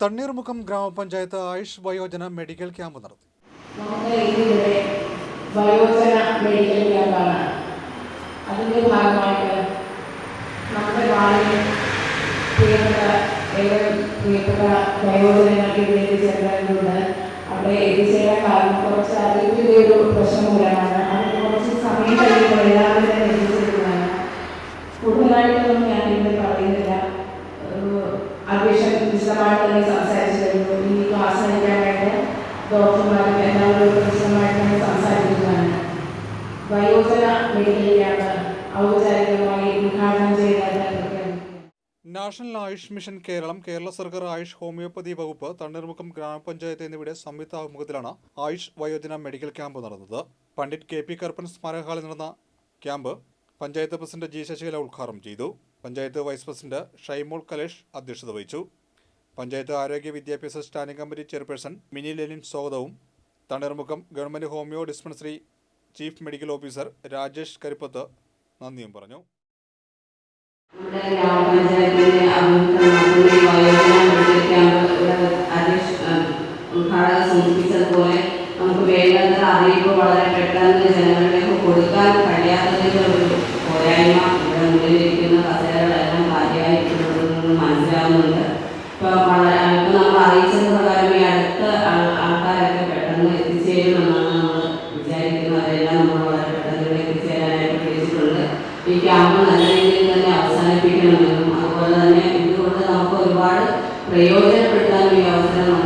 തണ്ണീർമുക്കം ഗ്രാമപഞ്ചായത്ത് ആയുഷ് വയോജന medical camp നടത്തി. വയോജന മെഡിക്കൽ ക്യാമ്പാണ്. അതിൻ്റെ ഭാഗമായിട്ട് നമ്മുടെ നാളിൽ പ്രിയപ്പെട്ട വയോജനങ്ങൾക്ക് ഇവിടെ എത്തിച്ചേരേണ്ടതുണ്ട്. അവിടെ എത്തിച്ചേരാൻ കാരണം കുറച്ച് അറിവിൻ്റെ ഒരു പ്രശ്നം മൂലമാണ്. അതിന് കുറച്ച് സമയം കഴിയുമ്പോൾ എല്ലാവരും തന്നെ എത്തിച്ചേരുന്നതാണ്. കൂടുതലായിട്ടൊന്നും ഞാൻ ഇവിടെ പറയുന്നില്ല. അധ്യക്ഷൻ വിശദമായിട്ട് തന്നെ സംസാരിച്ചു കഴിഞ്ഞു. ഈ ക്ലാസ് നയിക്കാനായിട്ട് ഡോക്ടർമാരും എല്ലാവരും വിശദമായിട്ട് തന്നെ സംസാരിക്കുന്നതാണ്. വയോജന മെഡിക്കൽ ക്യാമ്പ് ഔപചാരികമായി ഉദ്ഘാടനം ചെയ്യുന്നത് നാഷണൽ ആയുഷ് മിഷൻ കേരളം, കേരള സർക്കാർ ആയുഷ് ഹോമിയോപ്പതി വകുപ്പ്, തണ്ണീർമുക്കം ഗ്രാമപഞ്ചായത്ത് എന്നിവയുടെ സംയുക്ത ആഭിമുഖ്യത്തിലാണ് ആയുഷ് വയോജന മെഡിക്കൽ ക്യാമ്പ് നടന്നത്. പണ്ഡിറ്റ് KP കറുപ്പൻ സ്മാരക ഹാളിൽ നടന്ന camp panchayat president G Sasikala ഉദ്ഘാടനം ചെയ്തു. പഞ്ചായത്ത് വൈസ് പ്രസിഡന്റ് ഷൈമോൾ കലേഷ് അധ്യക്ഷത വഹിച്ചു. പഞ്ചായത്ത് ആരോഗ്യ വിദ്യാഭ്യാസ standing committee chairperson Mini Lenin സ്വാഗതവും Thanneermukkom government homeo dispensary chief medical officer Rajesh Karippath നന്ദിയും പറഞ്ഞു. നമ്മുടെ ഗ്രാമപഞ്ചായത്തിന്റെ ഉദ്ഘാടകർ സൂചിപ്പിച്ചതുപോലെ നമുക്ക് വേണ്ടത്ര അറിയിപ്പ് വളരെ പെട്ടെന്ന് ജനങ്ങളിലേക്ക് കൊടുക്കാൻ കഴിയാത്തതിൻ്റെ ഒരു പോരായ്മ ഇവിടെ മുന്നിലിരിക്കുന്ന കസേരകളെല്ലാം കാര്യമായിട്ടുള്ളതെന്ന് മനസ്സിലാവുന്നുണ്ട്. ഇപ്പോൾ നമ്മൾ അറിയിച്ചത് പ്രകാരം ഈ അടുത്ത ആൾക്കാരൊക്കെ പെട്ടെന്ന് എത്തിച്ചേരുമെന്നാണ് നമ്മൾ വിചാരിക്കുന്നത്. അതെല്ലാം നമ്മൾ വളരെ പെട്ടെന്ന് ഇവിടെ എത്തിച്ചേരാനായിട്ട് ഉദ്ദേശിച്ചിട്ടുണ്ട്. ഈ ക്യാമ്പ് നല്ല രീതിയിൽ തന്നെ അവസാനിപ്പിക്കണമെന്നും അതുപോലെ തന്നെ ഇതുകൊണ്ട് നമുക്ക് ഒരുപാട് പ്രയോജനപ്പെടുത്താനും ഈ അവസരം